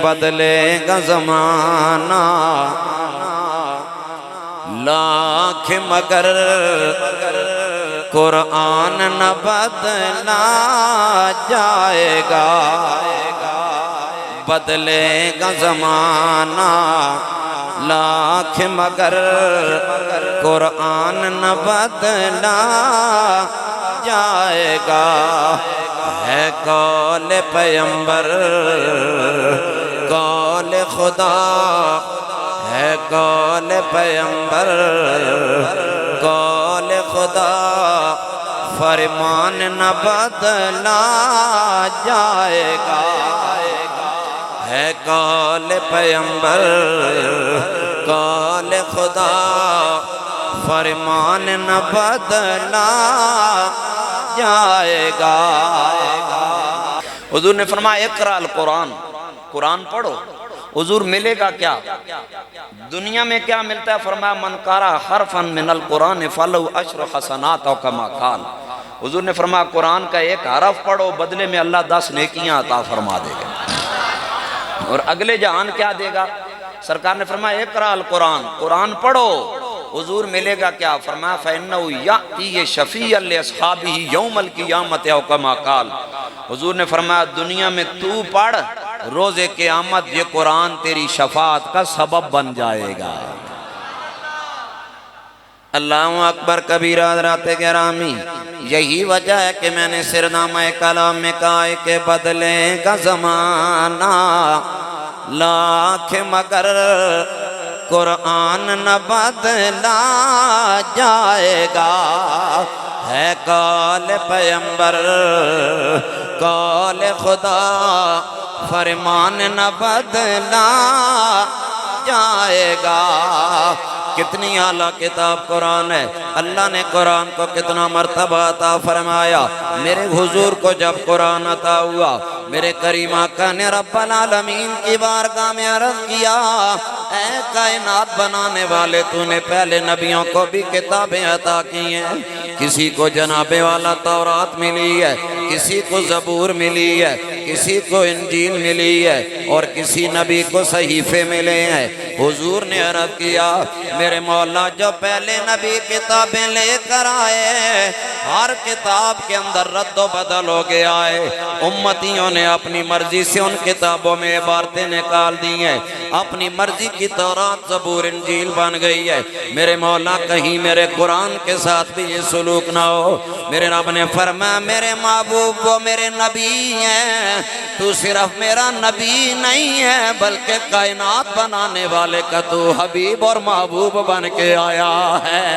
بدلے گا زمانہ لاکھ مگر قرآن نہ بدلا جائے گا بدلے گا زمانہ لاکھ مگر قرآن نہ بدلا جائے گا ہے قول پیغمبر قول خدا ہے قول پیغمبر قول خدا فرمان نہ بدلا جائے گا ہے قول پیغمبر قول خدا فرمان نہ بدلا جائے گا۔ حضور نے فرمایا اقرأ القرآن، قرآن پڑھو۔ حضور ملے گا کیا؟ دنیا میں کیا ملتا ہے؟ فرمایا من قرأ حرفا من القرآن فلہ عشر حسنات او کما قال۔ حضور نے فرمایا قرآن کا ایک حرف پڑھو، بدلے میں اللہ 10 نیکیاں عطا فرما دے گا۔ اور اگلے جہان کیا دے گا؟ سرکار نے فرمایا اقرأ القرآن، قرآن پڑھو۔ حضور ملے گا کیا؟ فرمایا فَإِنَّهُ يَأْتِي شَفِيًّا لِأَصْحَابِهِ يَوْمَ الْقِيَامَةِ او کما قال۔ حضور نے فرمایا دنیا میں تو پڑھ، روز قیامت یہ قرآن تیری شفاعت کا سبب بن جائے گا۔ اللہ اکبر کبیرہ حضرات گرامی، یہی وجہ ہے کہ میں نے سرنامہ کلام میں کہا ہے کہ بدلے گا زمانہ لاکھ مگر قرآن نہ بدلا جائے گا ہے قول پیغمبر قول خدا فرمان نہ بدلا جائے گا۔ کتنی اعلیٰ کتاب قرآن ہے۔ اللہ نے قرآن کو کتنا مرتبہ عطا فرمایا۔ میرے حضور کو جب قرآن عطا ہوا، میرے کریم آقا نے رب العالمین کی بارگاہ میں عرض کیا اے کائنات بنانے والے، تو نے پہلے نبیوں کو بھی کتابیں عطا کی ہیں، کسی کو جناب والا تورات ملی ہے، کسی کو زبور ملی ہے، کسی کو انجیل ملی ہے، اور کسی نبی کو صحیفے ملے ہیں۔ حضور نے عرض کیا میرے مولا جو پہلے نبی کتابیں لے کر آئے، ہر کتاب کے اندر رد و بدل ہو گیا ہے، امتیوں نے اپنی مرضی سے ان کتابوں میں عبارتیں نکال دی ہیں، اپنی مرضی کی تورات زبور انجیل بن گئی ہے۔ میرے مولا کہیں میرے قرآن کے ساتھ بھی یہ سلوک نہ ہو۔ میرے رب نے فرمایا میرے محبوب وہ میرے نبی ہیں، تو صرف میرا نبی نہیں ہے بلکہ کائنات بنانے والے کا تو حبیب اور محبوب بن کے آیا ہے۔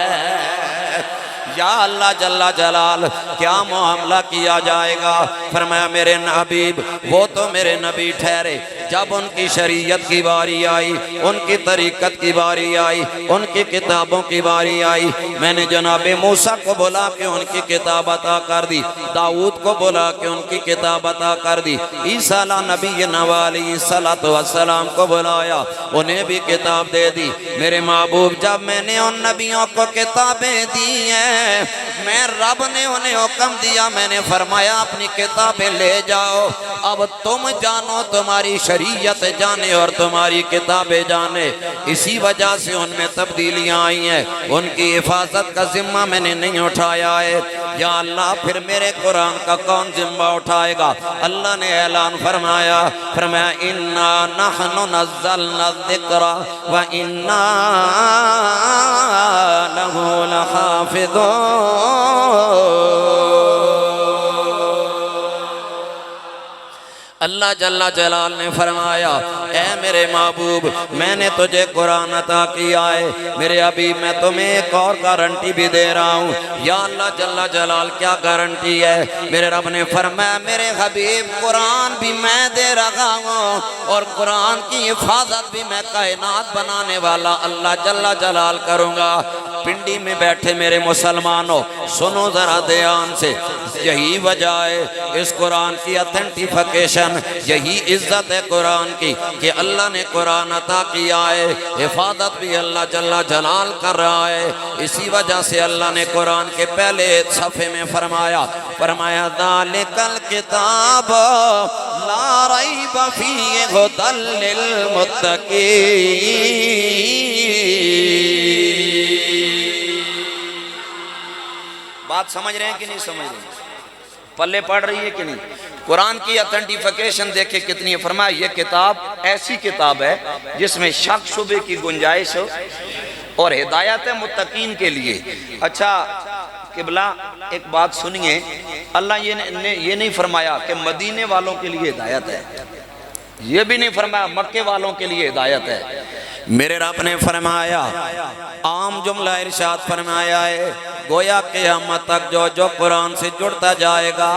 یا اللہ جل جلال کیا معاملہ کیا جائے گا؟ فرمایا میرے حبیب وہ تو میرے نبی ٹھہرے، جب ان کی شریعت کی باری آئی، ان کی طریقت کی باری آئی، ان کی کتابوں کی باری آئی، میں نے جناب موسیٰ کو بلا کے ان کی کتاب عطا کر دی، داؤد کو بلا کے ان کی کتاب عطا کر دی، عیسیٰ نبی علیہ السلام کو بلایا، انہیں بھی کتاب دے دی۔ میرے محبوب جب میں نے ان نبیوں کو کتابیں دی ہیں، میں رب نے انہیں حکم دیا، میں نے فرمایا اپنی کتابیں لے جاؤ، اب تم جانو، تمہاری شریعت جانے اور تمہاری کتابیں جانے۔ اسی وجہ سے ان میں تبدیلیاں آئی ہیں، ان کی حفاظت کا ذمہ میں نے نہیں اٹھایا ہے۔ یا اللہ پھر میرے قرآن کا کون ذمہ اٹھائے گا؟ اللہ نے اعلان فرمایا اِنَّا نَحْنُ نَزَّلْنَا الذِّكْرَ وَإِنَّا لَهُ لَحَافِظُونَ۔ اللہ جل جلال نے فرمایا اے میرے محبوب میں نے تجھے قرآن عطا کیا ہے، میرے حبیب میں تمہیں ایک اور گارنٹی بھی دے رہا ہوں۔ یا اللہ جل جلال کیا گارنٹی ہے؟ میرے رب نے فرمایا میرے حبیب قرآن بھی میں دے رہا ہوں، اور قرآن کی حفاظت بھی میں کائنات بنانے والا اللہ جل جلال کروں گا۔ پنڈی میں بیٹھے میرے مسلمانوں سنو ذرا دھیان سے، یہی وجہ ہے اس قرآن کی اتھینٹیفیکیشن، یہی عزت ہے قرآن کی کہ اللہ نے قرآن عطا کیا ہے، حفاظت بھی اللہ جل جلال کر رہا ہے۔ اسی وجہ سے اللہ نے قرآن کے پہلے صفحے میں فرمایا ذالک الکتاب لا ریب فیہ ھدی للمتقین۔ بات سمجھ رہے ہیں کہ نہیں سمجھ رہے ہیں؟ پلے پڑھ رہی ہے کہ نہیں؟ قرآن کی اتھنٹیفیکیشن دیکھیں کتنی ہے۔ فرمایا یہ کتاب ایسی کتاب ہے جس میں شک شبے کی گنجائش ہو اور ہدایت ہے متقین کے لیے۔ اچھا قبلہ ایک بات سنیے، اللہ یہ نہیں فرمایا کہ مدینے والوں کے لیے ہدایت ہے، یہ بھی نہیں فرمایا مکے والوں کے لیے ہدایت ہے۔ میرے رب نے فرمایا، عام جملہ ارشاد فرمایا ہے، گویا قیامت تک جو قرآن سے جڑتا جائے گا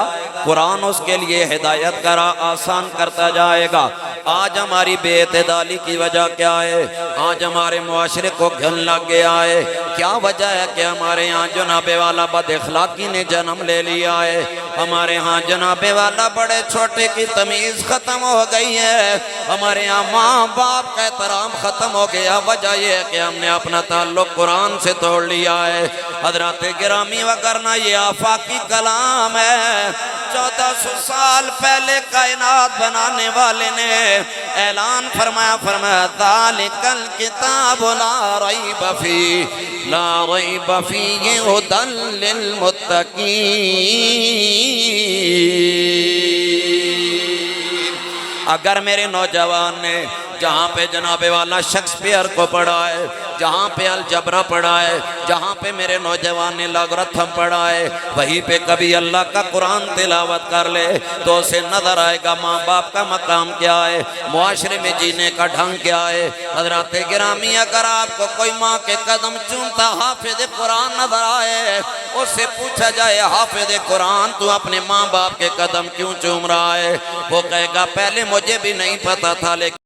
قرآن اس کے لیے ہدایت کرا آسان کرتا جائے گا۔ آج ہماری بے اعتدالی کی وجہ کیا ہے؟ آج ہمارے معاشرے کو گھن لگ گیا ہے۔ کیا وجہ ہے کہ ہمارے ہاں جناب والا بد اخلاقی نے جنم لے لیا ہے، ہمارے ہاں جناب والا بڑے چھوٹے کی تمیز ختم ہو گئی ہے، ہمارے ہاں ماں باپ کا احترام ختم ہو گیا۔ وجہ یہ ہے کہ ہم نے اپنا تعلق قرآن سے توڑ لیا ہے۔ حضرات گرامی وگرنہ یہ آفاقی کلام ہے، 1400 سال پہلے کائنات بنانے والے نے اعلان فرمایا، ذالک الکتاب لا ریب فیہ ھدی للمتقین۔ اگر میرے نوجوان نے جہاں پہ جناب والا شیکسپیئر کو پڑھا ہے، جہاں پہ الجبرا پڑھا ہے، جہاں پہ میرے نوجوان نے لاغرتھم پڑھا ہے، وہیں پہ کبھی اللہ کا قرآن تلاوت کر لے تو اسے نظر آئے گا ماں باپ کا مقام کیا ہے، معاشرے میں جینے کا ڈھنگ کیا ہے۔ حضرات گرامی اگر آپ کو کوئی ماں کے قدم چومتا حافظ قرآن نظر آئے، اس سے پوچھا جائے حافظ قرآن تو اپنے ماں باپ کے قدم کیوں چوم رہا ہے، وہ کہے گا پہلے مجھے بھی نہیں پتا تھا لیکن